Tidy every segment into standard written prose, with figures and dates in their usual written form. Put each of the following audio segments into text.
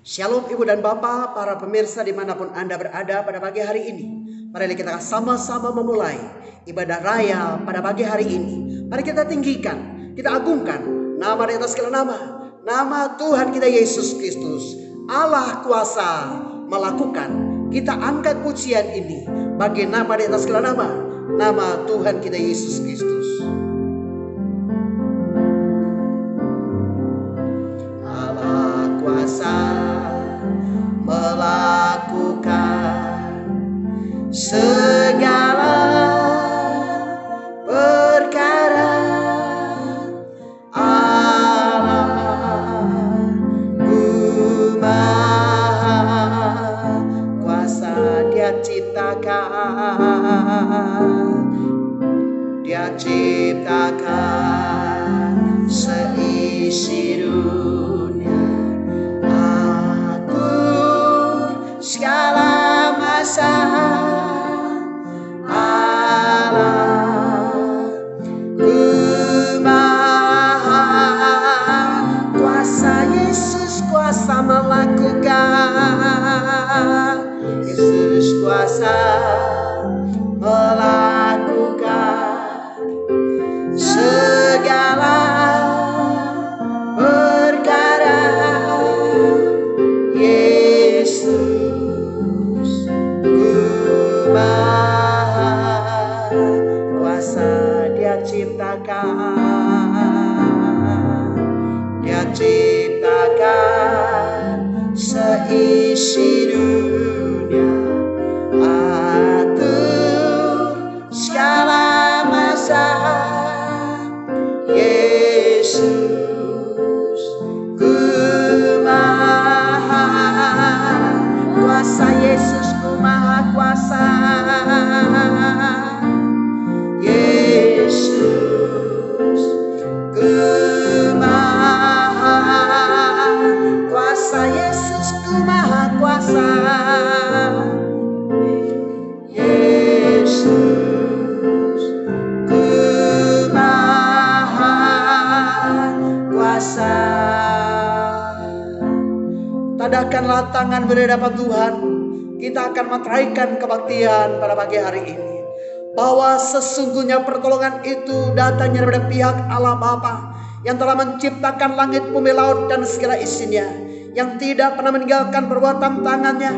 Shalom Ibu dan Bapak, para pemirsa dimanapun Anda berada pada pagi hari ini. Mari kita sama-sama memulai ibadah raya pada pagi hari ini. Mari kita tinggikan, kita agungkan nama di atas segala nama. Nama Tuhan kita Yesus Kristus, Allah kuasa melakukan. Kita angkat pujian ini bagi nama di atas segala nama. Nama Tuhan kita Yesus Kristus. Allah kuasa melakukan segala perkara. Allah-Ku Maha Kuasa, Dia ciptakan seisi dunia, atur segala masa. Allah-Ku Maha Kuasa, Yesus kuasa melakukan. Yesus kuasa melakukan segala perkara. Yesus Ku Maha Kuasa, Dia ciptakan seisi dunia, atur segala masa. Yesus Ku Maha Kuasa, Yesus Ku Maha Kuasa. Yesus Ku Maha Kuasa, Yesus Ku Maha Kuasa. Yesus Ku Maha Kuasa. Tadahkanlah tangan berhadapan Tuhan. Kita akan menaikkan kebaktian pada pagi hari ini, bahwa sesungguhnya pertolongan itu datangnya dari pihak Allah Bapa yang telah menciptakan langit, bumi, laut dan segala isinya, yang tidak pernah meninggalkan perbuatan tangannya,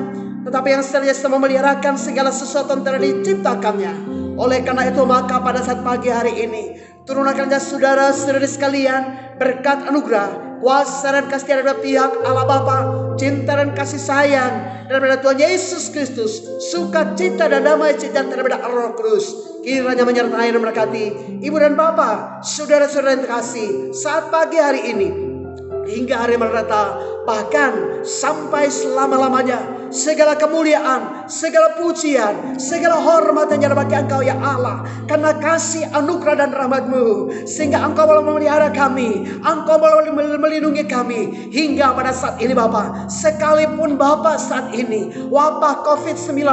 tetapi yang senantiasa memeliharakan segala sesuatu yang telah diciptakannya. Oleh karena itu maka pada saat pagi hari ini turunkanlah saudara-saudari sekalian berkat anugerah, kuasa dan kasih dari pihak Allah Bapa, cinta dan kasih sayang daripada Tuhan Yesus Kristus, sukacita dan damai sejahtera daripada Roh Kudus kiranya menyertai dan memberkati ibu dan bapak, saudara-saudara yang terkasih saat pagi hari ini hingga hari mendatang, bahkan sampai selama-lamanya. Segala kemuliaan, segala pujian, segala hormat hanya bagi Engkau ya Allah, karena kasih anugerah dan rahmat-Mu, sehingga Engkau boleh memelihara kami, Engkau boleh melindungi kami hingga pada saat ini Bapa. Sekalipun Bapa saat ini wabah COVID-19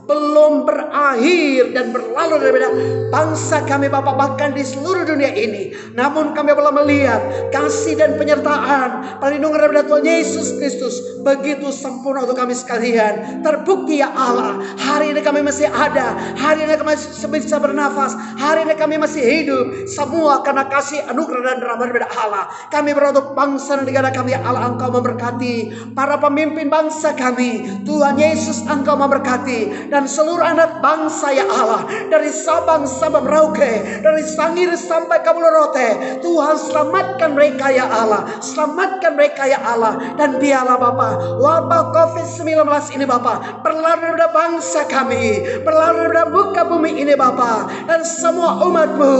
belum berakhir dan berlalu daripada bangsa kami Bapa, bahkan di seluruh dunia ini, namun kami boleh melihat kasih dan penyertaan perlindungan daripada Tuhan Yesus Kristus begitu sempurna untuk kami sekalian. Terbukti ya Allah, hari ini kami masih ada, hari ini kami masih bisa bernafas, hari ini kami masih hidup, semua karena kasih anugerah dan rahmat daripada Allah. Kami berdoa untuk bangsa dan negara kami ya Allah, Engkau memberkati para pemimpin bangsa kami, Tuhan Yesus Engkau memberkati, dan seluruh anak bangsa ya Allah, dari Sabang sampai Merauke, dari Sangir sampai Kabulorote. Tuhan selamatkan mereka ya Allah, selamatkan mereka ya Allah. Dan biarlah Bapa, wabah COVID-19 ini Bapa berlalu dari bangsa kami, berlalu dari muka bumi ini Bapa, dan semua umat-Mu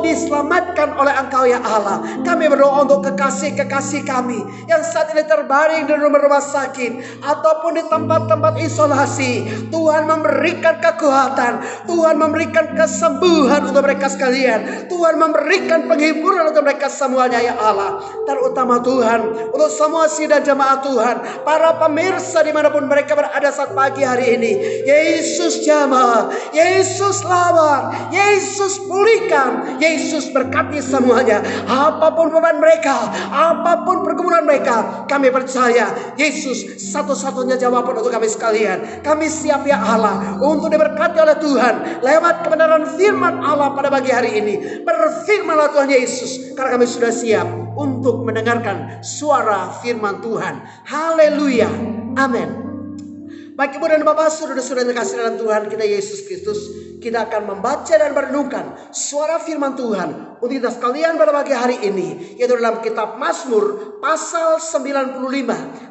diselamatkan oleh Engkau ya Allah. Kami berdoa untuk kekasih-kekasih kami yang saat ini terbaring di rumah-rumah sakit ataupun di tempat-tempat isolasi. Tuhan Tuhan memberikan kekuatan, Tuhan memberikan kesembuhan untuk mereka sekalian, Tuhan memberikan penghiburan untuk mereka semuanya ya Allah. Terutama Tuhan untuk semua sidang jemaat Tuhan, para pemirsa dimanapun mereka berada saat pagi hari ini. Yesus jamah, Yesus lawan, Yesus pulihkan, Yesus berkati semuanya. Apapun beban mereka, apapun pergumulan mereka, kami percaya Yesus satu-satunya jawaban untuk kami sekalian. Kami siap ya Allah untuk diberkati oleh Tuhan lewat kebenaran firman Allah pada pagi hari ini. Berfirmanlah Tuhan Yesus, karena kami sudah siap untuk mendengarkan suara firman Tuhan. Haleluya, amin. Baik Ibu dan Bapak, saudara-saudara yang kasih dalam Tuhan kita Yesus Kristus, kita akan membaca dan merenungkan suara firman Tuhan untuk kita sekalian pada pagi hari ini, yaitu dalam kitab Mazmur pasal 95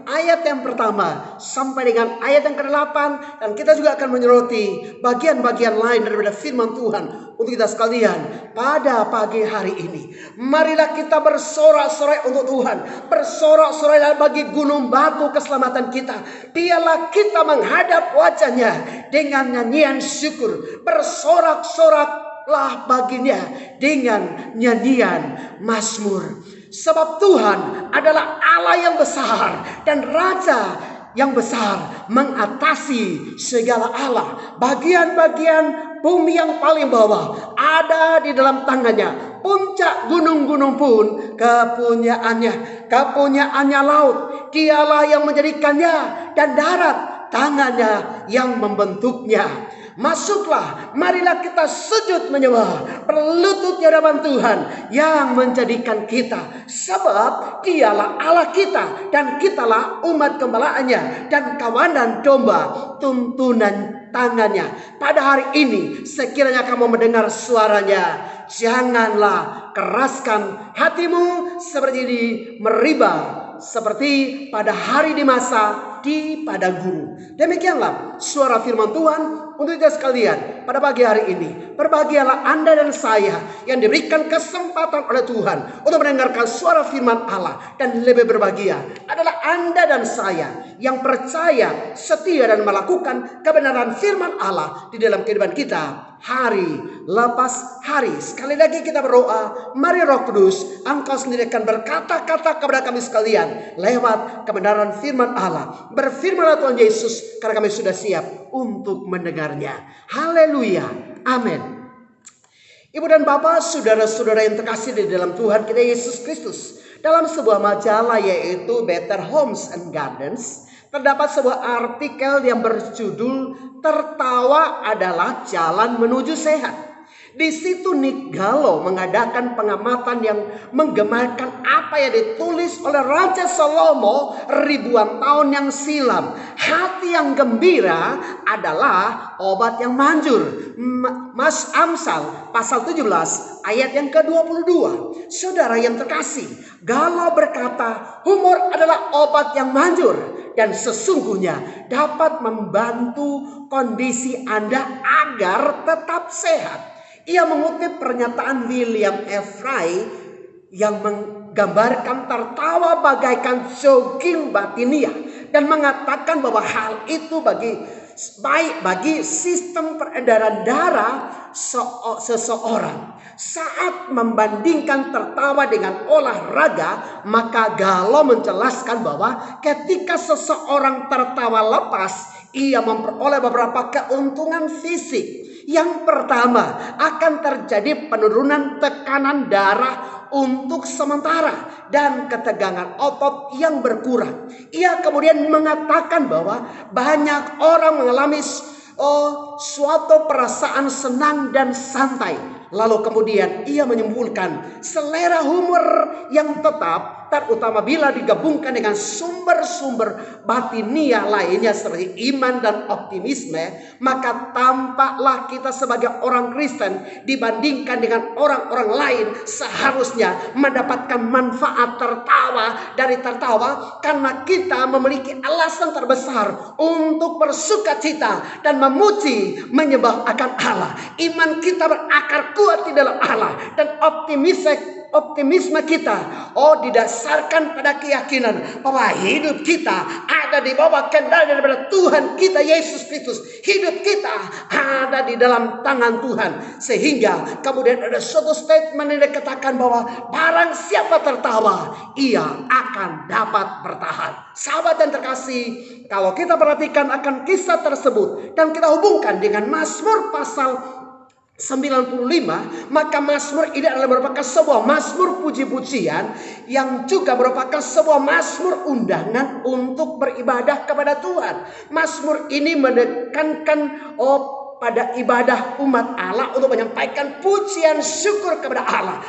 ayat yang pertama sampai dengan ayat yang ke-8, dan kita juga akan menyoroti bagian-bagian lain daripada firman Tuhan untuk kita sekalian pada pagi hari ini. Marilah kita bersorak-sorai untuk Tuhan, bersorak-sorai bagi gunung batu keselamatan kita. Biarlah kita menghadap wajahnya dengan nyanyian syukur, bersorak-soraklah baginya dengan nyanyian mazmur. Sebab Tuhan adalah Allah yang besar dan Raja yang besar, mengatasi segala Allah. Bagian-bagian bumi yang paling bawah ada di dalam tangannya. Puncak gunung-gunung pun kepunyaannya laut. Dialah yang menjadikannya, dan darat tangannya yang membentuknya. Masuklah, marilah kita sujud menyembah, berlutut di hadapan Tuhan yang menjadikan kita. Sebab Dialah Allah kita, dan kitalah umat gembalaannya dan kawanan domba tuntunan tangannya. Pada hari ini sekiranya kamu mendengar suaranya, janganlah keraskan hatimu seperti di Meribah, seperti pada hari di masa di padang gurun. Demikianlah suara firman Tuhan untuk kita sekalian pada pagi hari ini. Berbahagialah Anda dan saya yang diberikan kesempatan oleh Tuhan untuk mendengarkan suara firman Allah. Dan lebih berbahagia adalah Anda dan saya yang percaya, setia, dan melakukan kebenaran firman Allah di dalam kehidupan kita hari lepas hari. Sekali lagi kita berdoa, mari Roh Kudus, Engkau sendiri akan berkata-kata kepada kami sekalian lewat kebenaran firman Allah. Berfirmanlah Tuhan Yesus, karena kami sudah siap untuk mendengarnya. Haleluya, amin. Ibu dan Bapak, saudara-saudara yang terkasih di dalam Tuhan kita Yesus Kristus, dalam sebuah majalah yaitu Better Homes and Gardens, terdapat sebuah artikel yang berjudul "Tertawa adalah Jalan Menuju Sehat". Di situ Nick Gallo mengadakan pengamatan yang menggemarkan apa yang ditulis oleh Raja Salomo ribuan tahun yang silam. Hati yang gembira adalah obat yang manjur. Mas Amsal pasal 17 ayat yang ke-22. Saudara yang terkasih, Gallo berkata, humor adalah obat yang manjur dan sesungguhnya dapat membantu kondisi Anda agar tetap sehat. Ia mengutip pernyataan William F. Fry yang menggambarkan tertawa bagaikan jogging batinia dan mengatakan bahwa hal itu baik bagi sistem peredaran darah seseorang. Saat membandingkan tertawa dengan olahraga, maka Gallo menjelaskan bahwa ketika seseorang tertawa lepas, ia memperoleh beberapa keuntungan fisik. Yang pertama, akan terjadi penurunan tekanan darah untuk sementara dan ketegangan otot yang berkurang. Ia kemudian mengatakan bahwa banyak orang mengalami suatu perasaan senang dan santai. Lalu kemudian ia menyimpulkan selera humor yang tetap, terutama bila digabungkan dengan sumber-sumber batinia lainnya seperti iman dan optimisme, maka tampaklah kita sebagai orang Kristen dibandingkan dengan orang-orang lain seharusnya mendapatkan manfaat tertawa dari tertawa, karena kita memiliki alasan terbesar untuk bersukacita dan memuji menyembah akan Allah. Iman kita berakar kuat di dalam Allah, dan optimisme kita didasarkan pada keyakinan bahwa hidup kita ada di bawah kendali daripada Tuhan kita Yesus Kristus. Hidup kita ada di dalam tangan Tuhan. Sehingga kemudian ada suatu statement yang dikatakan bahwa barang siapa tertawa, ia akan dapat bertahan. Sahabat yang terkasih, kalau kita perhatikan akan kisah tersebut dan kita hubungkan dengan Mazmur pasal 95, maka Mazmur ini adalah merupakan sebuah Mazmur puji-pujian yang juga merupakan sebuah Mazmur undangan untuk beribadah kepada Tuhan. Mazmur ini menekankan pada ibadah umat Allah untuk menyampaikan pujian syukur kepada Allah.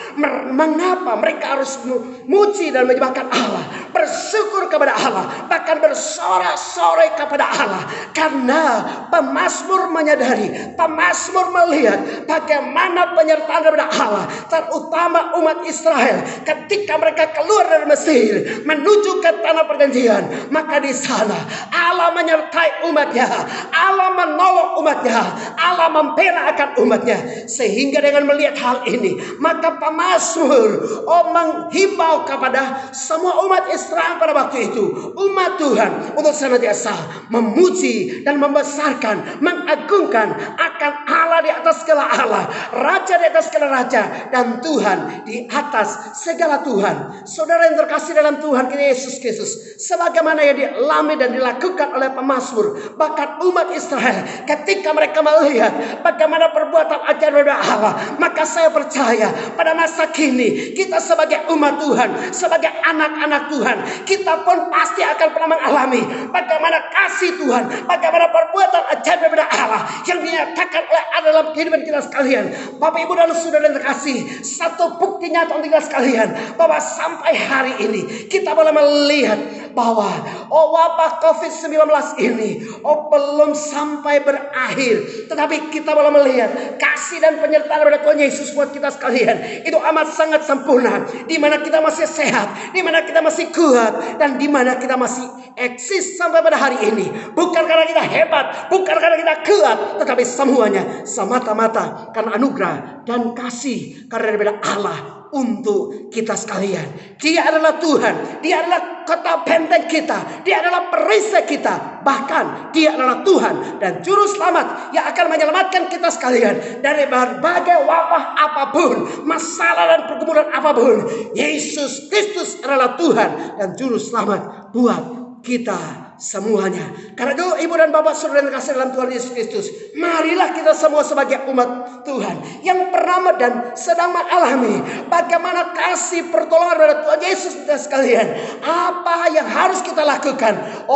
Mengapa mereka harus memuji dan menyembahkan Allah, bersyukur kepada Allah, bahkan bersorak-sorai kepada Allah? Karena pemazmur menyadari, pemazmur melihat bagaimana penyertaan daripada Allah, terutama umat Israel ketika mereka keluar dari Mesir menuju ke tanah perjanjian. Maka di sana Allah menyertai umatnya, Allah menolong umatnya, Allah membela akan umatnya. Sehingga dengan melihat hal ini, maka pemazmur menghimbau kepada semua umat Israel pada waktu itu, umat Tuhan, untuk senantiasa memuji dan membesarkan, mengagungkan akan Allah di atas segala Allah, Raja di atas segala Raja, dan Tuhan di atas segala Tuhan. Saudara yang terkasih dalam Tuhan kita Yesus Kristus, sebagaimana yang dialami dan dilakukan oleh pemazmur, bahkan umat Israel ketika mereka melihat bagaimana perbuatan ajaib dari Allah, maka saya percaya pada masa kini kita sebagai umat Tuhan, sebagai anak-anak Tuhan, kita pun pasti akan pernah mengalami bagaimana kasih Tuhan, bagaimana perbuatan ajaib dari Allah yang dinyatakan oleh Allah dalam kehidupan kita sekalian. Bapak, Ibu, dan saudara yang terkasih, satu bukti nyata untuk kita sekalian bahwa sampai hari ini kita boleh melihat bahwa wabah COVID-19 ini belum sampai berakhir, tetapi kita boleh melihat kasih dan penyertaan dari Tuhan Yesus buat kita sekalian itu amat sangat sempurna, di mana kita masih sehat, di mana kita masih kuat, dan di mana kita masih eksis sampai pada hari ini. Bukan karena kita hebat, bukan karena kita kuat, tetapi semuanya semata-mata karena anugerah dan kasih karena daripada Allah untuk kita sekalian. Dia adalah Tuhan, Dia adalah kota benteng kita, Dia adalah perisai kita, bahkan Dia adalah Tuhan dan juru selamat yang akan menyelamatkan kita sekalian dari berbagai wabah apapun, masalah dan pergumulan apapun. Yesus Kristus adalah Tuhan dan juru selamat buat kita semuanya. Karena itu, Ibu dan Bapak, saudara yang kasih dalam Tuhan Yesus Kristus, marilah kita semua sebagai umat Tuhan yang pernah dan sedang mengalami bagaimana kasih pertolongan dari Tuhan Yesus kita sekalian. Apa yang harus kita lakukan?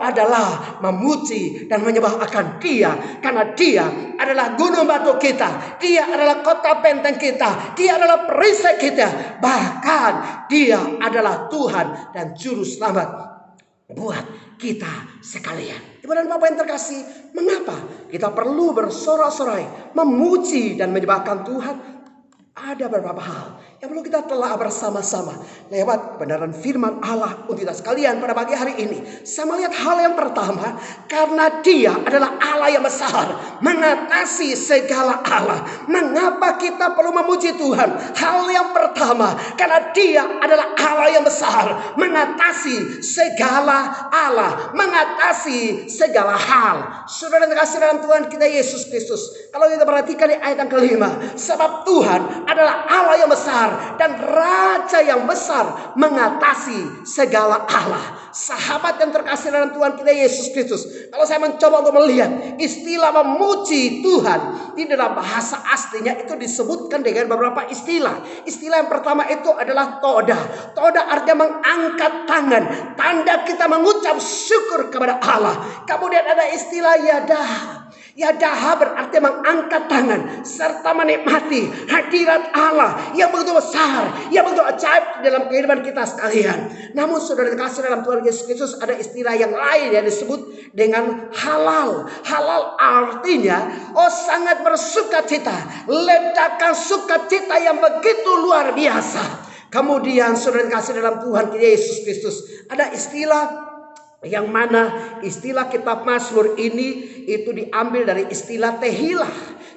Adalah memuji dan menyembah akan Dia, karena Dia adalah gunung batu kita, Dia adalah kota benteng kita, Dia adalah perisai kita, bahkan Dia adalah Tuhan dan juru selamat buat kita sekalian. Ibu dan Bapak yang terkasih, mengapa kita perlu bersorak-sorai, memuji dan menyembahkan Tuhan? Ada beberapa hal yang perlu kita telah bersama-sama lewat kebenaran firman Allah untuk kita sekalian pada pagi hari ini. Saya melihat hal yang pertama, karena Dia adalah Allah yang besar, mengatasi segala Allah. Mengapa kita perlu memuji Tuhan? Hal yang pertama, karena Dia adalah Allah yang besar, mengatasi segala Allah, mengatasi segala hal. Saudara yang terkasih dalam Tuhan kita Yesus Kristus, kalau kita perhatikan di ayat yang kelima, sebab Tuhan adalah Allah yang besar dan Raja yang besar mengatasi segala Allah. Sahabat yang terkasih dalam Tuhan kita Yesus Kristus, kalau saya mencoba untuk melihat istilah memuji Tuhan di dalam bahasa aslinya itu disebutkan dengan beberapa istilah. Istilah yang pertama itu adalah toda. Toda artinya mengangkat tangan, tanda kita mengucap syukur kepada Allah. Kemudian ada istilah yadah. Yadaha berarti mengangkat tangan serta menikmati hadirat Allah yang begitu besar, yang begitu ajaib dalam kehidupan kita sekalian. Namun saudara kasih dalam Tuhan Yesus Kristus, ada istilah yang lain yang disebut dengan halal. Halal artinya sangat bersukacita, ledakan sukacita yang begitu luar biasa. Kemudian saudara kasih dalam Tuhan Yesus Kristus, ada istilah yang mana istilah kitab Mazmur ini itu diambil dari istilah tehilah.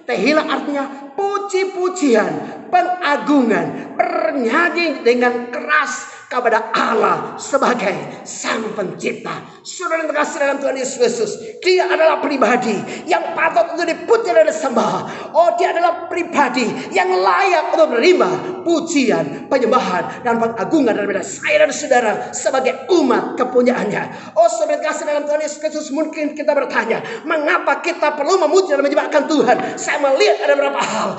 Tehilah artinya puji-pujian, pengagungan, bernyanyi dengan keras kepada Allah sebagai Sang Pencipta. Saudara yang terkasih dalam Tuhan Yesus Kristus, Dia adalah pribadi yang patut untuk dipuji dan disembah. Oh, Dia adalah pribadi yang layak untuk menerima pujian, penyembahan, dan pengagungan daripada saya dan saudara sebagai umat kepunyaannya. Oh, saudara yang terkasih dalam Tuhan Yesus Kristus, mungkin kita bertanya, mengapa kita perlu memuji dan menyembahkan Tuhan? Saya melihat ada beberapa hal.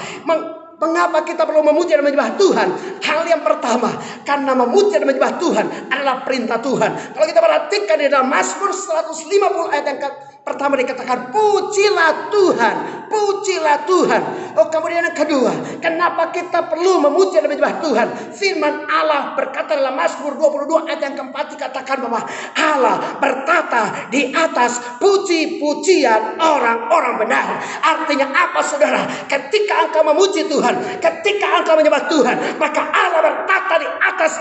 Mengapa kita perlu memuji dan menyembah Tuhan? Hal yang pertama, karena memuji dan menyembah Tuhan adalah perintah Tuhan. Kalau kita perhatikan di dalam Mazmur 150 ayat yang pertama dikatakan, pujilah Tuhan, pujilah Tuhan. Oh, kemudian yang kedua, kenapa kita perlu memuji dan menyembah Tuhan? Firman Allah berkata dalam Mazmur 22 ayat yang keempat dikatakan bahwa Allah bertata di atas puji-pujian orang-orang benar. Artinya apa, saudara? Ketika engkau memuji Tuhan, ketika engkau menyembah Tuhan, maka Allah bertata di atas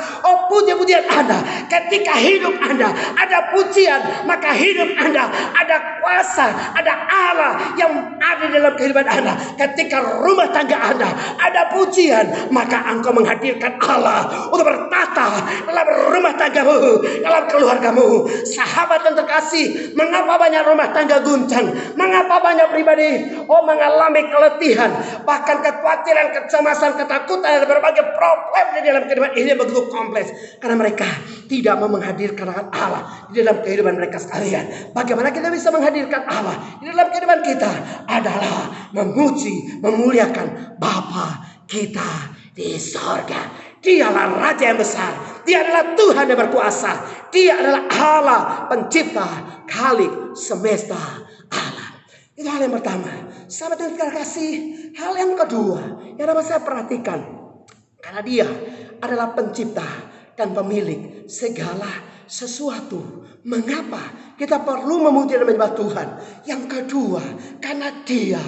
puji-pujian Anda. Ketika hidup Anda ada pujian, maka hidup Anda ada kuasa, ada Allah yang ada dalam kehidupan Anda. Ketika rumah tangga Anda ada pujian, maka engkau menghadirkan Allah untuk bertata dalam rumah tanggamu, dalam keluargamu. Sahabat yang terkasih, mengapa banyak rumah tangga guncang? Mengapa banyak pribadi mengalami keletihan, bahkan kekhawatiran, kecemasan, ketakutan, dan berbagai problem di dalam kehidupan ini begitu kompleks? Karena mereka tidak mau menghadirkan Allah di dalam kehidupan mereka sekalian. Bagaimana kita bisa menghadirkan Allah di dalam kehidupan kita? Adalah memuji, memuliakan Bapa kita di sorga. Dialah Raja yang besar. Dia adalah Tuhan yang berkuasa. Dia adalah Allah pencipta, Khalik semesta alam. Itu hal yang pertama. Sahabat yang terkasih, hal yang kedua yang dapat saya perhatikan, karena Dia adalah pencipta dan pemilik segala sesuatu. Mengapa kita perlu memuji dan menyembah Tuhan? Yang kedua, karena Dia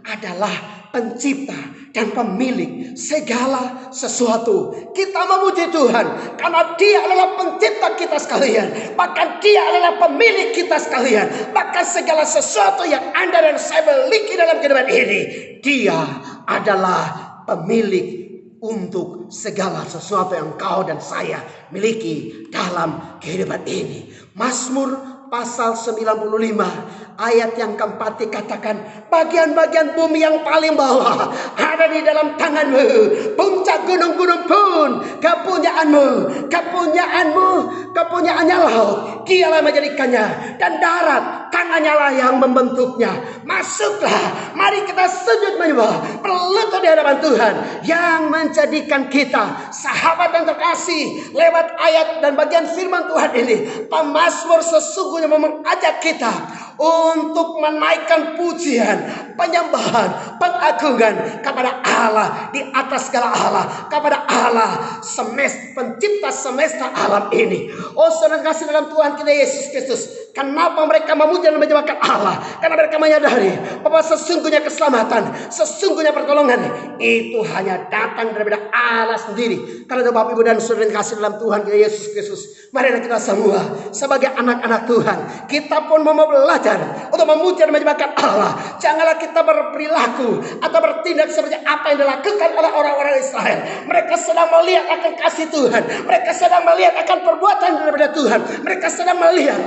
adalah pencipta dan pemilik segala sesuatu. Kita memuji Tuhan karena Dia adalah pencipta kita sekalian. Bahkan Dia adalah pemilik kita sekalian. Bahkan segala sesuatu yang Anda dan saya miliki dalam kehidupan ini, Dia adalah pemilik untuk segala sesuatu yang kau dan saya miliki dalam kehidupan ini. Mazmur pasal 95 ayat yang keempat dikatakan, bagian-bagian bumi yang paling bawah ada di dalam tanganmu, puncak gunung-gunung pun kepunyaanmu, kepunyaannya laut, Dialah menjadikannya, dan darat tangannya lah yang membentuknya. Masuklah, mari kita sujud menyembah, berlutut di hadapan Tuhan yang menjadikan kita. Sahabat yang terkasih, lewat ayat dan bagian firman Tuhan ini, pemazmur sesungguhnya mengajak kita untuk menaikkan pujian, penyembahan, pengagungan kepada Allah di atas segala Allah, kepada Allah pencipta semesta alam ini. Oh, saudara kasih dalam Tuhan kita Yesus Kristus, kenapa mereka memuji dan menyembahkan Allah? Karena mereka menyadari bahwa sesungguhnya keselamatan, sesungguhnya pertolongan itu hanya datang daripada Allah sendiri. Karena Bapak Ibu dan saudara yang kasih dalam Tuhan kita Yesus Kristus, mari kita semua sebagai anak-anak Tuhan, kita pun mau belajar untuk memuji dan menyembahkan Allah. Janganlah kita berperilaku atau bertindak seperti apa yang dilakukan oleh orang-orang Israel. Mereka sedang melihat akan kasih Tuhan, mereka sedang melihat akan perbuatan daripada Tuhan, mereka sedang melihat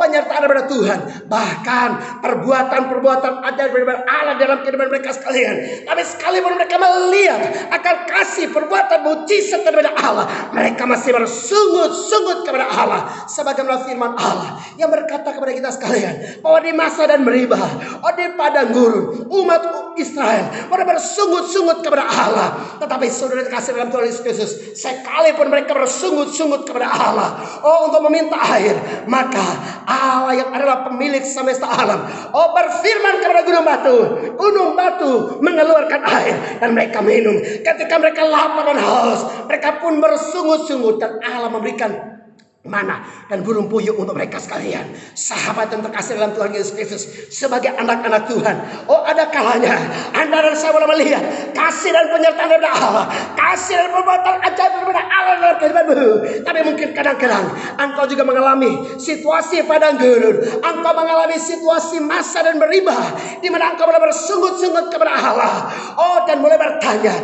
penyertaan daripada Tuhan, bahkan perbuatan-perbuatan ada daripada Allah dalam kehidupan mereka sekalian. Tapi sekalipun mereka melihat akan kasih perbuatan mujizat daripada Allah, mereka masih bersungut-sungut kepada Allah. Sebagaimana firman Allah yang berkata kepada kita sekalian, bahwa di Masa dan Meribah, di padang gurun, umat Israel mereka bersungut-sungut kepada Allah. Tetapi saudara kasih dalam Tuhan Yesus Kristus, sekalipun mereka bersungut-sungut kepada Allah untuk meminta air, maka Allah yang adalah pemilik semesta alam berfirman kepada gunung batu mengeluarkan air, dan mereka minum. Ketika mereka lapar dan haus, mereka pun bersungut-sungut, dan Allah memberikan mana dan burung puyuh untuk mereka sekalian. Sahabat yang terkasih dalam Tuhan Yesus Kristus, sebagai anak-anak Tuhan, ada kalanya Anda dan saya boleh melihat kasih dan penyertaan daripada Allah, kasih dan perbuatan ajaib daripada Allah dalam kehidupanmu. Tapi mungkin kadang-kadang engkau juga mengalami situasi padang gurun, engkau mengalami situasi masa dan beribah, di mana engkau boleh bersungut-sungut kepada Allah, dan boleh bertanya,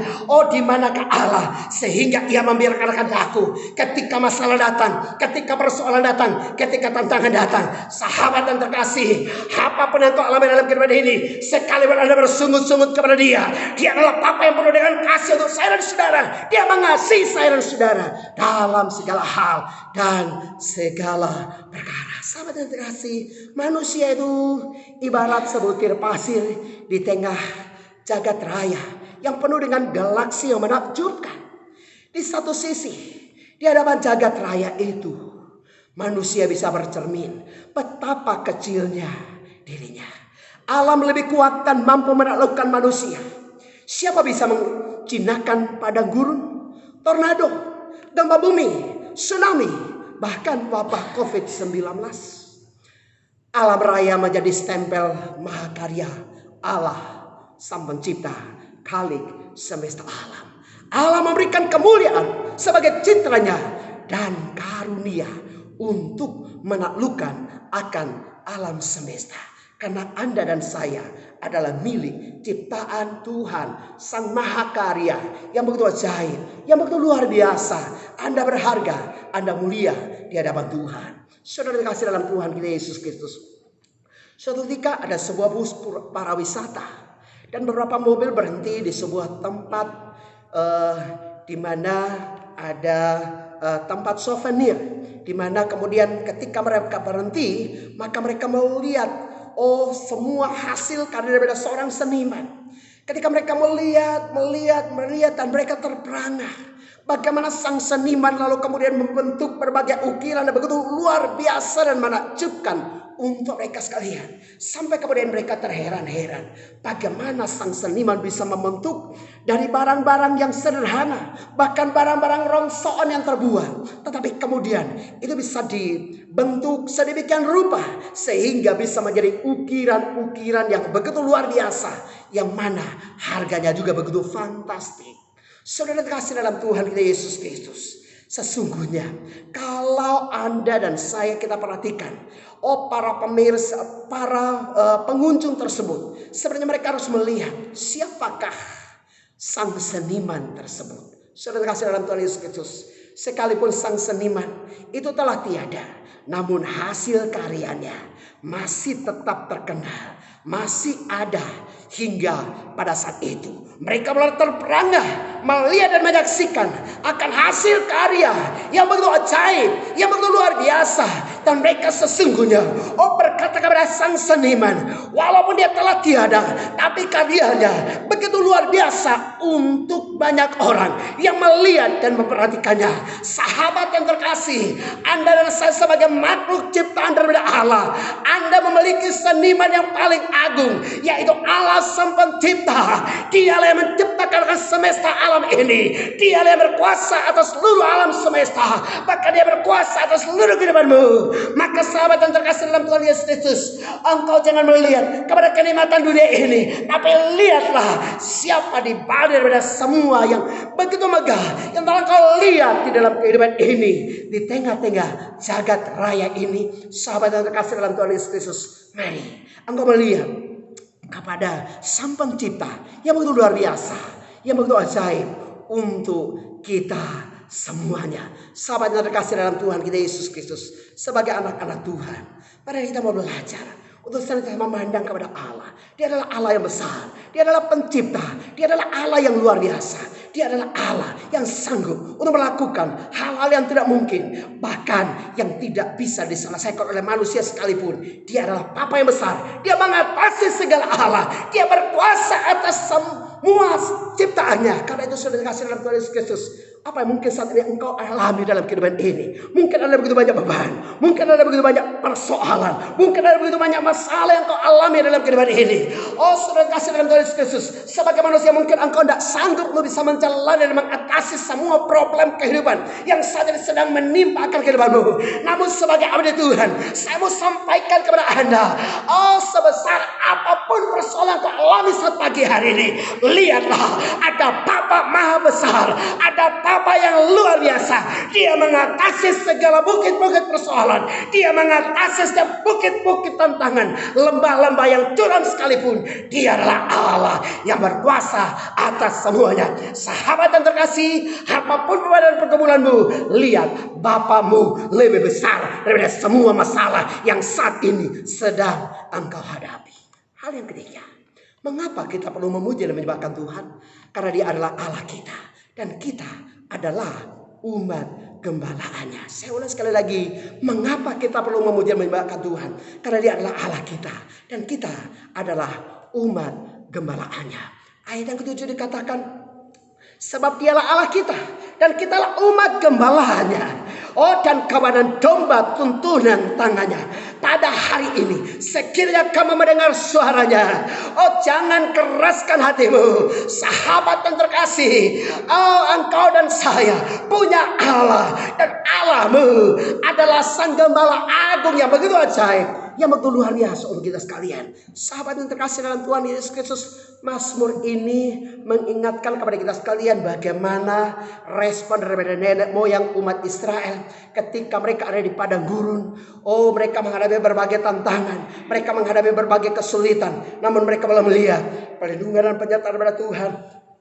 di manakah Allah, sehingga Ia membiarkan aku ketika masalah datang, ketika persoalan datang, ketika tantangan datang. Sahabat yang terkasih, apapun yang kau alami dalam kehidupan ini, sekalipun Anda bersungut-sungut kepada Dia adalah Bapa yang penuh dengan kasih untuk saya dan saudara. Dia mengasihi saya dan saudara dalam segala hal dan segala perkara. Sahabat yang terkasih, manusia itu ibarat sebutir pasir di tengah jagat raya yang penuh dengan galaksi yang menakjubkan. Di satu sisi, di hadapan jagat raya itu, manusia bisa bercermin betapa kecilnya dirinya. Alam lebih kuat dan mampu menaklukkan manusia. Siapa bisa menjinakkan padang gurun, tornado, gempa bumi, tsunami, bahkan wabah COVID-19. Alam raya menjadi stempel mahakarya Allah, Sang Pencipta, Khalik semesta alam. Allah memberikan kemuliaan sebagai citranya dan karunia untuk menaklukkan akan alam semesta. Karena Anda dan saya adalah milik ciptaan Tuhan, Sang Mahakarya yang begitu ajaib, yang begitu luar biasa. Anda berharga, Anda mulia di hadapan Tuhan. Saudara dikasih dalam Tuhan kita Yesus Kristus. Suatu ketika ada sebuah bus para wisata dan beberapa mobil berhenti di sebuah tempat di mana ada tempat souvenir, di mana kemudian ketika mereka berhenti, maka mereka melihat semua hasil karya daripada seorang seniman. Ketika mereka melihat dan mereka terperangah bagaimana sang seniman lalu kemudian membentuk berbagai ukiran yang begitu luar biasa dan menakjubkan untuk mereka sekalian. Sampai kemudian mereka terheran-heran bagaimana sang seniman bisa membentuk dari barang-barang yang sederhana, bahkan barang-barang rongsokan yang terbuat, tetapi kemudian itu bisa dibentuk sedemikian rupa sehingga bisa menjadi ukiran-ukiran yang begitu luar biasa, yang mana harganya juga begitu fantastik. Saudara terkasih dalam Tuhan kita Yesus Kristus, sesungguhnya kalau Anda dan saya kita perhatikan, para pemirsa, para pengunjung tersebut, sebenarnya mereka harus melihat siapakah sang seniman tersebut. Saudara terkasih dalam Tuhan Yesus Kristus, sekalipun sang seniman itu telah tiada, namun hasil karyanya masih tetap terkenal, masih ada hingga pada saat itu. Mereka mulai terperangah melihat dan menyaksikan akan hasil karya yang begitu ajaib, yang begitu luar biasa. Dan mereka sesungguhnya berkata kepada sang seniman, walaupun dia telah tiada, tapi karyanya begitu luar biasa untuk banyak orang yang melihat dan memperhatikannya. Sahabat yang terkasih, Anda dan saya sebagai makhluk ciptaan daripada Allah, Anda memiliki seniman yang paling agung, yaitu Allah Sang Pencipta. Dialah yang menciptakan semesta alam ini. Dialah yang berkuasa atas seluruh alam semesta, bahkan Dia berkuasa atas seluruh kehidupanmu. Maka sahabat yang terkasih dalam Tuhan Yesus Kristus, engkau jangan melihat kepada kenikmatan dunia ini, tapi lihatlah siapa di balik daripada semua yang begitu megah yang telah kau lihat di dalam kehidupan ini, di tengah-tengah jagat raya ini. Sahabat yang terkasih dalam Tuhan Yesus Kristus, mari engkau melihat kepada Sang Pencipta yang begitu luar biasa, yang begitu ajaib untuk kita semuanya. Sahabat yang terkasih dalam Tuhan kita Yesus Kristus, sebagai anak-anak Tuhan, mari kita mau belajar untuk senantiasa memandang kepada Allah. Dia adalah Allah yang besar, Dia adalah pencipta, Dia adalah Allah yang luar biasa, Dia adalah Allah yang sanggup untuk melakukan hal-hal yang tidak mungkin, bahkan yang tidak bisa diselesaikan oleh manusia sekalipun. Dia adalah Bapa yang besar, Dia mengatasi segala Allah, Dia berkuasa atas muas ciptaannya. Karena itu sudah dikasih dalam Tuhan Yesus Kristus. Apa yang mungkin saat ini engkau alami dalam kehidupan ini? Mungkin ada begitu banyak beban, mungkin ada begitu banyak persoalan, mungkin ada begitu banyak masalah yang engkau alami dalam kehidupan ini. Oh, sudah dikasih dalam Tuhan Yesus Kristus. Sebagai manusia mungkin engkau tidak sanggup untuk bisa menjalani dan mengatasi semua problem kehidupan yang saat ini sedang menimpa akan kehidupanmu. Namun sebagai abdi Tuhan, saya mau sampaikan kepada Anda, oh, sebesar apapun persoalan yang kau alami saat pagi hari ini, lihatlah, ada Bapa Maha Besar, ada Bapa yang luar biasa. Dia mengatasi segala bukit-bukit persoalan, Dia mengatasi setiap bukit-bukit tantangan, lembah-lembah yang curam sekalipun. Dia adalah Allah yang berkuasa atas semuanya. Sahabat yang terkasih, apapun beban pergumulanmu, lihat, Bapamu lebih besar daripada semua masalah yang saat ini sedang engkau hadapi. Hal yang ketiga, mengapa kita perlu memuji dan menyembahkan Tuhan? Karena Dia adalah Allah kita, dan kita adalah umat gembalaannya. Saya ulang sekali lagi, mengapa kita perlu memuji dan menyembahkan Tuhan? Karena Dia adalah Allah kita, dan kita adalah umat gembalaannya. Ayat yang ketujuh dikatakan, sebab Dialah Allah kita, dan kitalah umat gembalaannya. Oh, dan kawanan domba tuntunan tangannya. Pada hari ini, sekiranya kamu mendengar suaranya, oh, jangan keraskan hatimu. Sahabat yang terkasih, oh, engkau dan saya punya Allah, dan Allahmu adalah Sang Gembala Agung yang begitu ajaib, yang begitu luar biasa untuk kita sekalian. Sahabat yang terkasih dalam Tuhan Yesus Kristus, Mazmur ini mengingatkan kepada kita sekalian bagaimana respon daripada nenek moyang umat Israel ketika mereka ada di padang gurun. Oh, mereka menghadapi berbagai tantangan, mereka menghadapi berbagai kesulitan, namun mereka belum melihat perlindungan dan penyertaan daripada Tuhan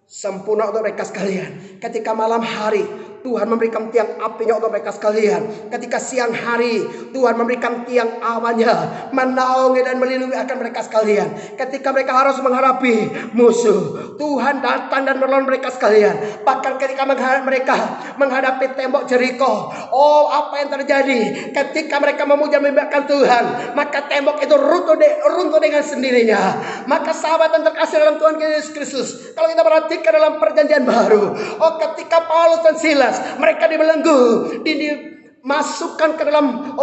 sempurna untuk mereka sekalian. Ketika malam hari, Tuhan memberikan tiang apinya untuk mereka sekalian. Ketika siang hari, Tuhan memberikan tiang awannya, menaungi dan melindungi akan mereka sekalian. Ketika mereka harus menghadapi musuh, Tuhan datang dan menolong mereka sekalian. Bahkan ketika mereka menghadapi tembok Jeriko, oh, apa yang terjadi? Ketika mereka memuja menyembahkan Tuhan, maka tembok itu runtuh dengan sendirinya. Maka sahabat yang terkasih dalam Tuhan Yesus Kristus, kalau kita perhatikan dalam perjanjian baru, oh, ketika Paulus dan Silas mereka dibelenggu, dimasukkan ke dalam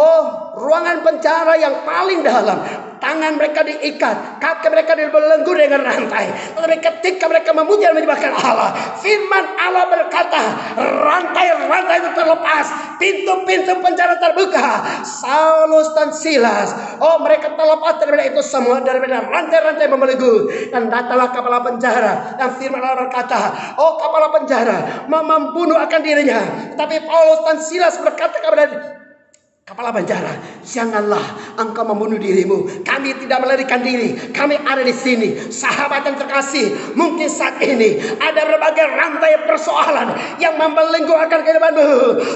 ruangan penjara yang paling dalam. Tangan mereka diikat, kaki mereka dibelenggu dengan rantai. Tetapi ketika mereka memuji dan menyembahkan Allah, firman Allah berkata, rantai-rantai itu terlepas, pintu-pintu penjara terbuka. Saulus dan Silas, oh, mereka terlepas daripada itu semua, daripada rantai-rantai membelenggu. Dan datanglah kepala penjara, dan firman Allah berkata, oh, kepala penjara membunuh akan dirinya. Tapi Paulus dan Silas berkata kepada kepala penjara, janganlah engkau membunuh dirimu. Kami tidak melarikan diri, kami ada di sini. Sahabat yang terkasih, mungkin saat ini ada berbagai rantai persoalan yang membelenggu akan kehidupanmu.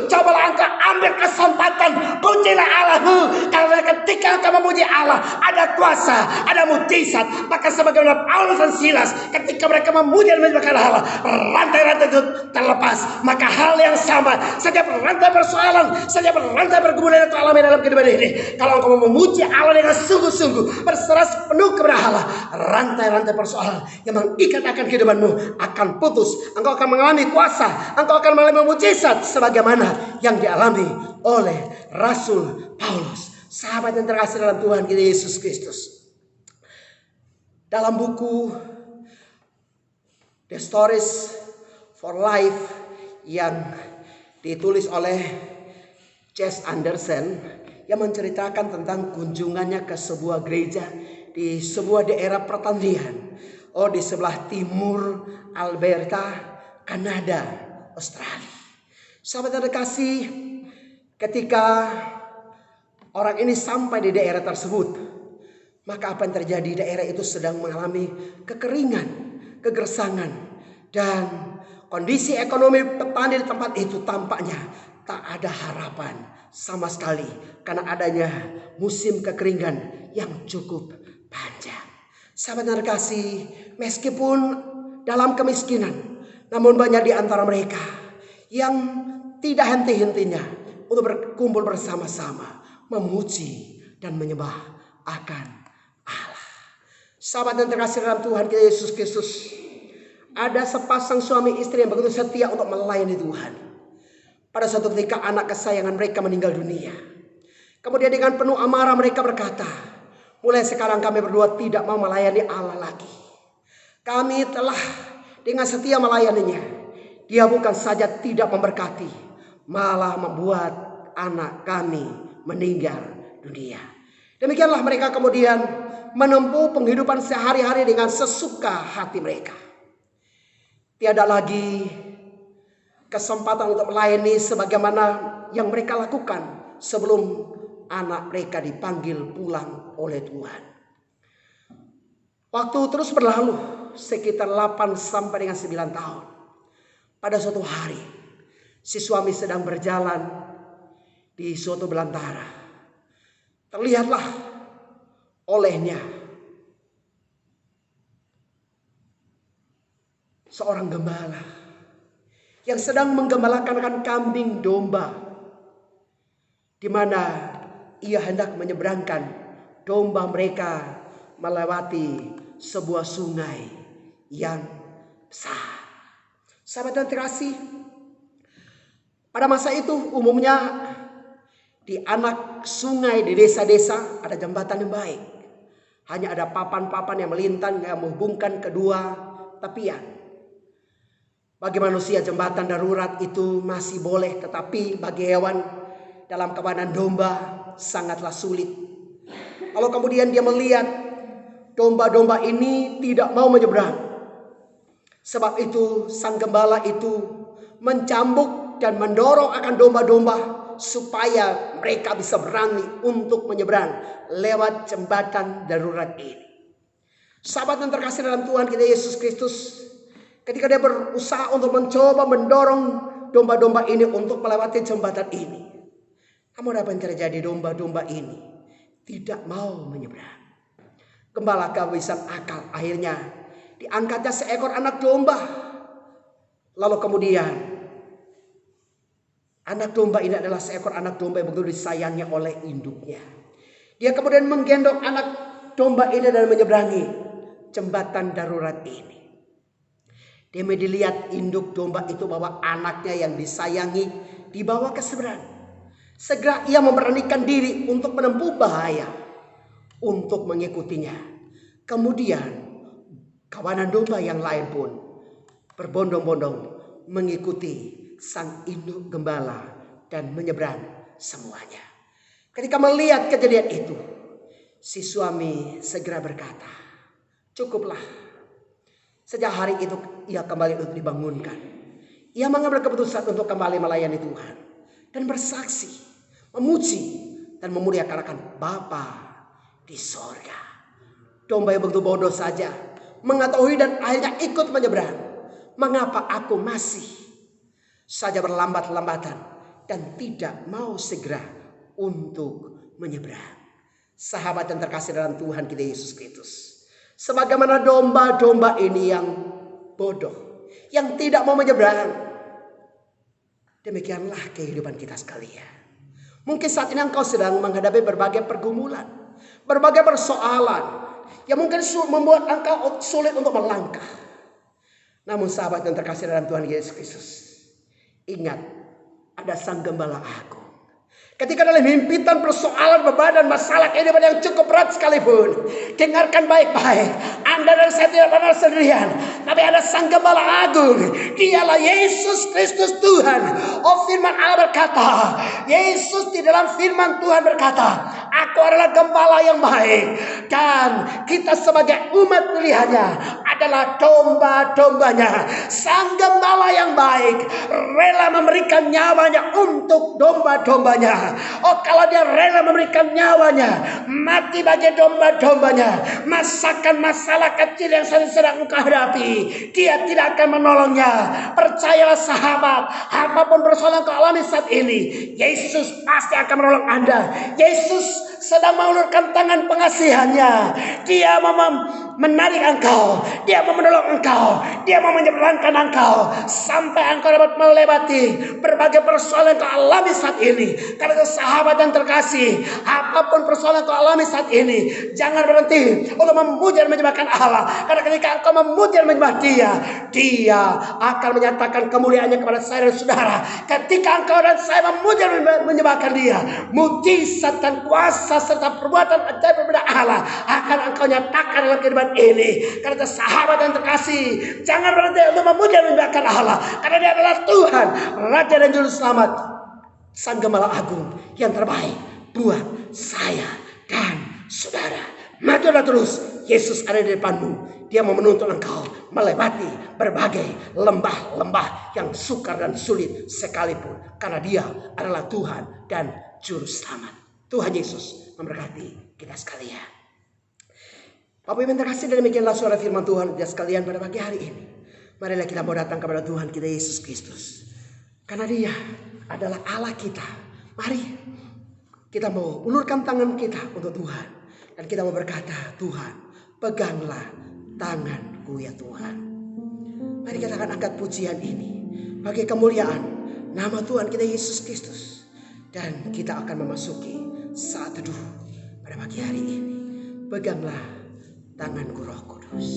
Cobalah engkau ambil kesempatan, pujilah Allahmu. Karena ketika engkau memuji Allah, ada kuasa, ada mujizat. Maka sebagaimana Paulus dan Silas, ketika mereka memuji dan menyembahkan Allah, rantai-rantai itu terlepas. Maka hal yang sama, setiap rantai persoalan, setiap rantai pergumulan yang alami dalam kehidupan ini, kalau engkau memuji Allah dengan sungguh-sungguh, berserah penuh kepada Allah, rantai-rantai persoalan yang mengikat akan kehidupanmu akan putus. Engkau akan mengalami kuasa, engkau akan mengalami mujizat sebagaimana yang dialami oleh Rasul Paulus. Sahabat yang terkasih dalam Tuhan kita Yesus Kristus, dalam buku The Stories for Life yang ditulis oleh Chess Anderson, yang menceritakan tentang kunjungannya ke sebuah gereja di sebuah daerah pertanian, di sebelah timur Alberta, Kanada, Australia. Sahabat terkasih, ketika orang ini sampai di daerah tersebut, maka apa yang terjadi? Daerah itu sedang mengalami kekeringan, kegersangan, dan kondisi ekonomi petani di tempat itu tampaknya tak ada harapan sama sekali karena adanya musim kekeringan yang cukup panjang. Sahabat yang terkasih, meskipun dalam kemiskinan, namun banyak di antara mereka yang tidak henti-hentinya untuk berkumpul bersama-sama, memuji dan menyembah akan Allah. Sahabat yang terkasih dalam Tuhan Yesus Kristus, Ada sepasang suami istri yang begitu setia untuk melayani Tuhan. Pada suatu ketika anak kesayangan mereka meninggal dunia. Kemudian dengan penuh amarah mereka berkata, mulai sekarang kami berdua tidak mau melayani Allah lagi. Kami telah dengan setia melayaninya. Dia bukan saja tidak memberkati, malah membuat anak kami meninggal dunia. Demikianlah mereka kemudian menempuh penghidupan sehari-hari dengan sesuka hati mereka. Tiada lagi kesempatan untuk melayani sebagaimana yang mereka lakukan sebelum anak mereka dipanggil pulang oleh Tuhan. Waktu terus berlalu sekitar 8 sampai dengan 9 tahun. Pada suatu hari si suami sedang berjalan di suatu belantara. Terlihatlah olehnya seorang gembala yang sedang menggembalakan kambing domba, di mana ia hendak menyeberangkan domba mereka melewati sebuah sungai yang besar. Sahabat dan terkasih, pada masa itu umumnya di anak sungai di desa-desa ada jembatan yang baik. Hanya ada papan-papan yang melintang yang menghubungkan kedua tepian. Bagi manusia jembatan darurat itu masih boleh, tetapi bagi hewan dalam kawanan domba sangatlah sulit. Kalau kemudian dia melihat domba-domba ini tidak mau menyeberang. Sebab itu sang gembala itu mencambuk dan mendorong akan domba-domba supaya mereka bisa berani untuk menyeberang lewat jembatan darurat ini. Sahabat yang terkasih dalam Tuhan kita Yesus Kristus, ketika dia berusaha untuk mencoba mendorong domba-domba ini untuk melewati jembatan ini, namun apa yang terjadi? Domba-domba ini tidak mau menyeberang. Gembala kehabisan akal, akhirnya diangkatnya seekor anak domba. Lalu kemudian anak domba ini adalah seekor anak domba yang begitu disayangnya oleh induknya. Dia kemudian menggendong anak domba ini dan menyeberangi jembatan darurat ini. Dia melihat induk domba itu bahwa anaknya yang disayangi dibawa ke seberang. Segera ia memberanikan diri untuk menempuh bahaya untuk mengikutinya. Kemudian kawanan domba yang lain pun berbondong-bondong mengikuti sang induk gembala dan menyeberang semuanya. Ketika melihat kejadian itu, si suami segera berkata, "Cukuplah." Sejak hari itu ia kembali untuk dibangunkan. Ia mengambil keputusan untuk kembali melayani Tuhan dan bersaksi, memuji dan memuliakan akan Bapa di sorga. Domba yang begitu bodoh saja mengetahui dan akhirnya ikut menyeberang. Mengapa aku masih saja berlambat-lambatan dan tidak mau segera untuk menyeberang? Sahabat yang terkasih dalam Tuhan kita Yesus Kristus, sebagaimana domba-domba ini yang bodoh, yang tidak mau menyeberang, demikianlah kehidupan kita sekalian. Mungkin saat ini engkau sedang menghadapi berbagai pergumulan, berbagai persoalan yang mungkin membuat engkau sulit untuk melangkah. Namun sahabat yang terkasih dalam Tuhan Yesus Kristus, ingat, ada sang gembala agung. Ketika dalam himpitan persoalan, beban dan masalah kehidupan yang cukup berat sekalipun, dengarkan baik-baik. Anda dan saya tidak pernah sendirian, tapi ada sang gembala agung. Dialah Yesus Kristus Tuhan. Oh, firman Allah berkata, Yesus di dalam firman Tuhan berkata, "Aku adalah gembala yang baik." Dan kita sebagai umat pilihannya adalah domba-dombanya. Sang gembala yang baik rela memberikan nyawanya untuk domba-dombanya. Oh, kalau dia rela memberikan nyawanya, mati bagi domba-dombanya, masakan masalah kecil yang sedang engkau hadapi, dia tidak akan menolongnya. Percayalah sahabat, apapun persoalan yang kau alami saat ini, Yesus pasti akan menolong Anda. Yesus sedang mengulurkan tangan pengasihannya. Dia menarik engkau, Dia mau menolong engkau, Dia mau menyeberangkan engkau sampai engkau dapat melewati berbagai persoalan yang kau alami saat ini. Karena itu sahabat yang terkasih, apapun persoalan yang kau alami saat ini, jangan berhenti untuk memuji dan menyembahkan Allah. Karena ketika engkau memuji dan menyembah Dia, Dia akan menyatakan kemuliaannya kepada saya dan saudara. Ketika engkau dan saya memuji dan menyembahkan Dia, mujizat dan kuasa serta perbuatan ajaib berbeda Allah akan engkau nyatakan dalam kehidupan ini. Karena itu sahabat yang terkasih, jangan berhenti untuk memuji dan menyembahkan Allah. Karena Dia adalah Tuhan, Raja dan Juru Selamat, Sang Gembala Agung yang terbaik buat saya dan saudara. Majulah terus, Yesus ada di depanmu. Dia mau menuntun engkau melewati berbagai lembah-lembah yang sukar dan sulit sekalipun. Karena Dia adalah Tuhan dan Juru Selamat. Tuhan Yesus memberkati kita sekalian. Bapak Ibu yang terkasih, dan demikianlah suara firman Tuhan kita sekalian pada pagi hari ini. Marilah kita mau datang kepada Tuhan kita Yesus Kristus. Karena Dia adalah Allah kita. Mari kita mau ulurkan tangan kita untuk Tuhan. Dan kita mau berkata, Tuhan, peganglah tanganku ya Tuhan. Mari kita akan angkat pujian ini bagi kemuliaan nama Tuhan kita Yesus Kristus. Dan kita akan memasuki saat teduh pada pagi hari ini. Peganglah tanganku Roh Kudus.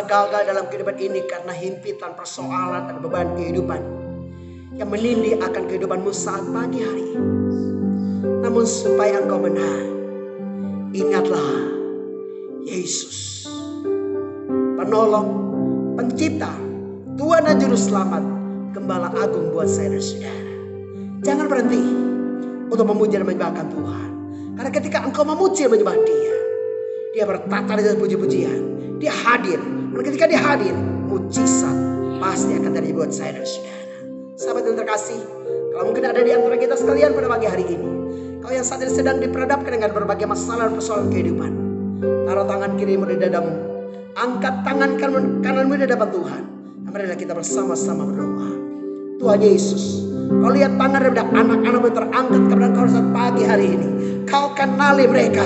Gagal dalam kehidupan ini karena himpitan persoalan dan beban kehidupan yang menindih akan kehidupanmu saat pagi hari ini. Namun supaya engkau menang, ingatlah Yesus, penolong, pencipta, Tuhan dan Juru Selamat, Gembala Agung buat saya dan saudara. Jangan berhenti untuk memuji dan menyembahkan Tuhan. Karena ketika engkau memuji dan menyembah Dia, Dia bertata dengan puji-pujian, Dia hadir. Dan ketika Dia hadir, mujizat pasti akan terjadi buat saya dan saudara. Sahabat yang terkasih, kalau mungkin ada di antara kita sekalian pada pagi hari ini, kau yang saat ini sedang diperhadapkan dengan berbagai masalah dan persoalan kehidupan, taruh tangan kirimu di dadamu, angkat tangan kananmu di hadapan Tuhan. Dan marilah kita bersama-sama berdoa. Tuhan Yesus, Kau lihat tangan daripada anak-anak yang terangkat kepada Engkau saat pagi hari ini. Kau kenali mereka.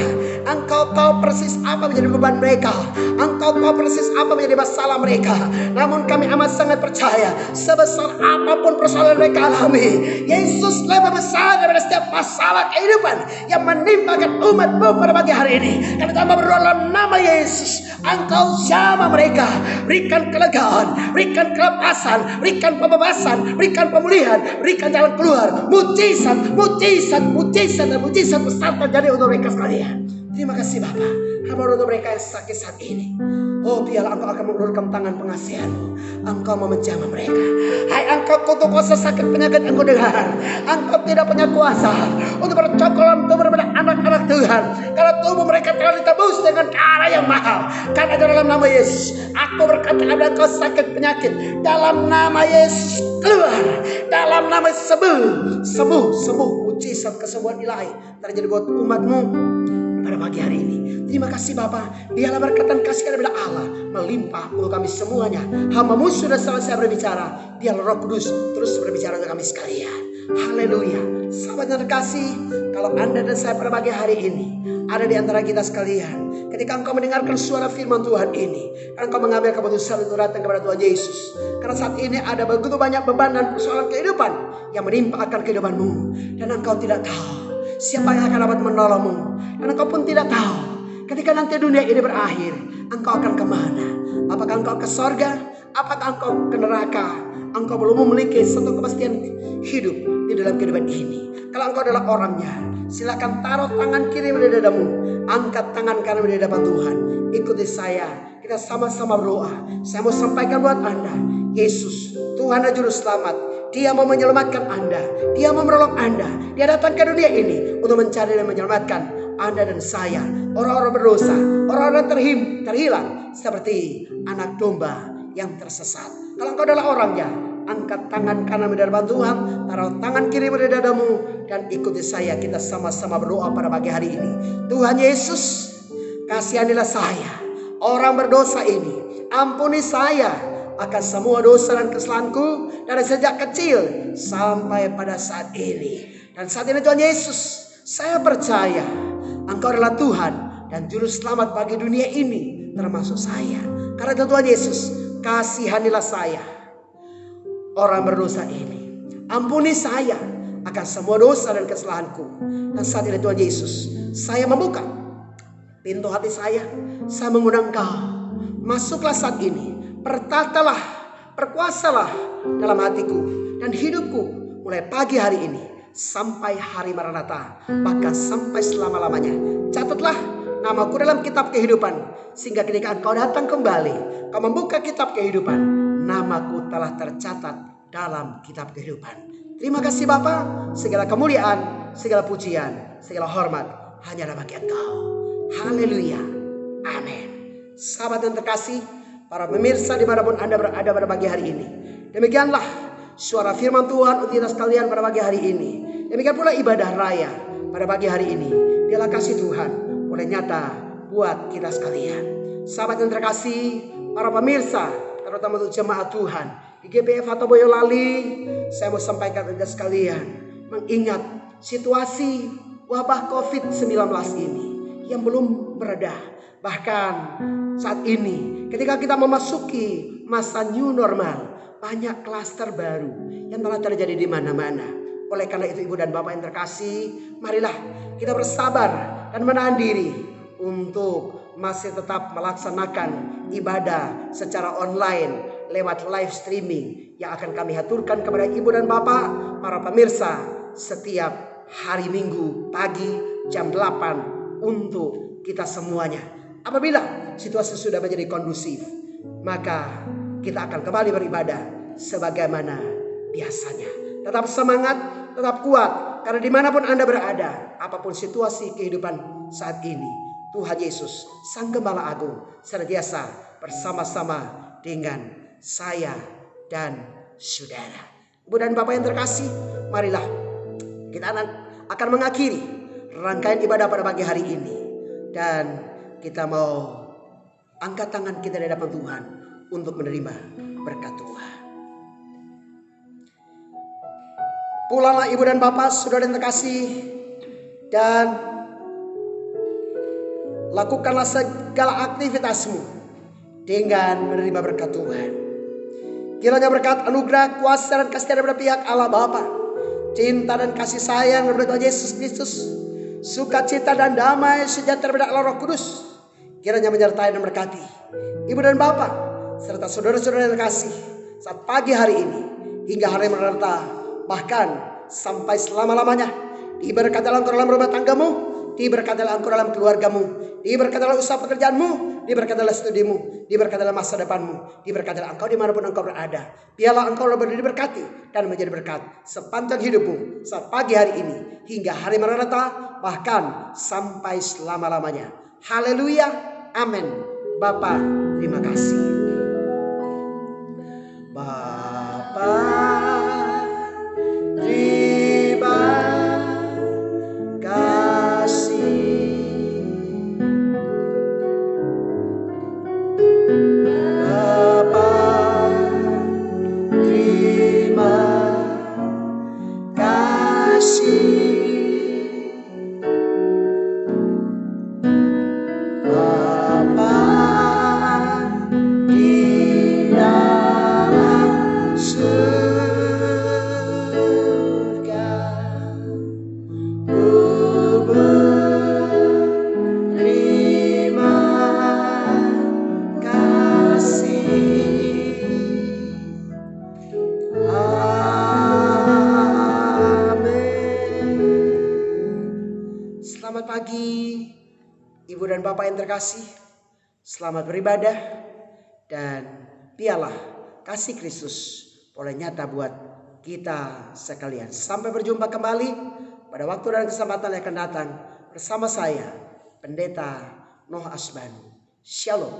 Engkau tahu persis apa menjadi beban mereka. Engkau tahu persis apa menjadi masalah mereka. Namun kami amat sangat percaya, sebesar apapun persoalan mereka alami, Yesus lebih besar daripada setiap masalah kehidupan yang menimpakan umat-Mu pada pagi hari ini. Kami tambah berdoa dalam nama Yesus, Engkau jamah mereka, berikan kelegaan, berikan kelepasan, berikan pembebasan, berikan pemulihan, berikan jalan keluar, mujizat, mujizat, mujizat, dan mujizat besar terjadi untuk mereka sekalian. Terima kasih Bapa. Hamba untuk mereka yang sakit saat ini. Oh, biarlah Engkau akan mengulurkan tangan pengasihan-Mu. Engkau mau menjamah mereka. Hai Engkau kutuk kuasa sakit penyakit yang Kau dengar. Engkau tidak punya kuasa untuk bercokol tubuh daripada anak-anak Tuhan. Karena tubuh mereka telah ditebus dengan cara yang mahal. Karena dalam nama Yesus, aku berkata kepada Engkau sakit penyakit, dalam nama Yesus keluar. Dalam nama sembuh, sembuh, sembuh. Mujizat kesembuhan ilahi terjadi buat umat-Mu pada pagi hari ini. Terima kasih Bapa. Biarlah berkat dan kasih daripada Allah melimpah untuk kami semuanya. Hamba-Mu sudah selesai berbicara. Biarlah Roh Kudus terus berbicara untuk kami sekalian. Haleluya. Sahabat yang terkasih, kalau Anda dan saya pada pagi hari ini ada di antara kita sekalian, ketika engkau mendengarkan suara firman Tuhan ini, engkau mengambil keputusan untuk datang kepada Tuhan Yesus. Karena saat ini ada begitu banyak beban dan persoalan kehidupan yang menimpa akan kehidupanmu, dan engkau tidak tahu siapa yang akan dapat menolongmu. Dan engkau pun tidak tahu ketika nanti dunia ini berakhir, engkau akan kemana? Apakah engkau ke sorga? Apakah engkau ke neraka? Engkau belum memiliki satu kepastian hidup di dalam kehidupan ini. Kalau engkau adalah orangnya, silakan taruh tangan kiri pada dadamu, angkat tangan kanan di hadapan Tuhan. Ikuti saya, kita sama-sama berdoa. Saya mau sampaikan buat Anda, Yesus, Tuhan dan Juru Selamat. Dia mau menyelamatkan Anda. Dia mau menolong Anda. Dia datang ke dunia ini untuk mencari dan menyelamatkan Anda dan saya, orang-orang berdosa, orang-orang terhilang seperti anak domba yang tersesat. Kalau engkau adalah orangnya, angkat tangan kanan di hadapan Tuhan, taruh tangan kiri pada dadamu, dan ikuti saya. Kita sama-sama berdoa pada pagi hari ini. Tuhan Yesus, kasihanilah saya, orang berdosa ini. Ampuni saya akan semua dosa dan kesalahanku dari sejak kecil sampai pada saat ini. Dan saat ini Tuhan Yesus, saya percaya Engkau adalah Tuhan dan Juru Selamat bagi dunia ini, termasuk saya. Karena itu Tuhan Yesus, kasihanilah saya, orang berdosa ini. Ampuni saya akan semua dosa dan kesalahanku. Dan saat ini Tuhan Yesus, saya membuka pintu hati saya mengundang Engkau. Masuklah saat ini, bertatalah, berkuasalah dalam hatiku dan hidupku mulai pagi hari ini sampai hari Maranatha, bahkan sampai selama-lamanya. Catatlah namaku dalam kitab kehidupan, sehingga ketika Engkau datang kembali, Kau membuka kitab kehidupan, namaku telah tercatat dalam kitab kehidupan. Terima kasih Bapa, segala kemuliaan, segala pujian, segala hormat hanya bagi Engkau. Haleluya, amin. Sahabat yang terkasih, para pemirsa dimanapun Anda berada pada pagi hari ini, demikianlah suara firman Tuhan untuk kita sekalian pada pagi hari ini. Demikian pula ibadah raya pada pagi hari ini. Biarlah kasih Tuhan boleh nyata buat kita sekalian. Sahabat yang terkasih, para pemirsa, terutama untuk jemaat Tuhan di GPF atau Boyolali, saya mau sampaikan kepada sekalian, mengingat situasi wabah COVID-19 ini yang belum mereda. Bahkan saat ini ketika kita memasuki masa new normal, banyak klaster baru yang telah terjadi di mana-mana. Oleh karena itu Ibu dan Bapak yang terkasih, marilah kita bersabar dan menahan diri untuk masih tetap melaksanakan ibadah secara online lewat live streaming yang akan kami aturkan kepada Ibu dan Bapak, para pemirsa, setiap hari Minggu pagi jam 8 untuk kita semuanya. Apabila situasi sudah menjadi kondusif, maka kita akan kembali beribadah sebagaimana biasanya. Tetap semangat, tetap kuat, karena dimanapun Anda berada, apapun situasi kehidupan saat ini, Tuhan Yesus, Sang Gembala Agung, senantiasa bersama-sama dengan saya dan saudara. Ibu dan Bapak yang terkasih, marilah kita akan mengakhiri rangkaian ibadah pada pagi hari ini. Dan kita mau angkat tangan kita di hadapan Tuhan untuk menerima berkat Tuhan. Pulanglah ibu dan bapak, saudara yang terkasih, dan lakukanlah segala aktivitasmu dengan menerima berkat Tuhan. Kiranya berkat, anugerah, kuasa, dan kasih daripada pihak Allah Bapa, cinta dan kasih sayang daripada Tuhan Yesus Kristus, sukacita dan damai sejahtera daripada Allah Roh Kudus, kiranya menyertai dan berkati ibu dan bapak serta saudara-saudara yang terkasih saat pagi hari ini hingga hari menerta, bahkan sampai selama-lamanya. Diberkatilah engkau dalam rumah tanggamu, diberkatilah engkau dalam keluargamu, diberkatilah usaha pekerjaanmu, diberkatilah studimu, diberkatilah masa depanmu, diberkatilah engkau dimanapun engkau berada. Biarlah engkau diberkati dan menjadi berkat sepanjang hidupmu saat pagi hari ini hingga hari menerta, bahkan sampai selama-lamanya. Haleluya, amin. Bapa, terima kasih. Bapa, terima kasih. Bapa, terima kasih. Selamat pagi, ibu dan bapak yang terkasih. Selamat beribadah dan biarlah kasih Kristus boleh nyata buat kita sekalian. Sampai berjumpa kembali pada waktu dan kesempatan yang akan datang bersama saya, Pendeta Noh Asban. Shalom.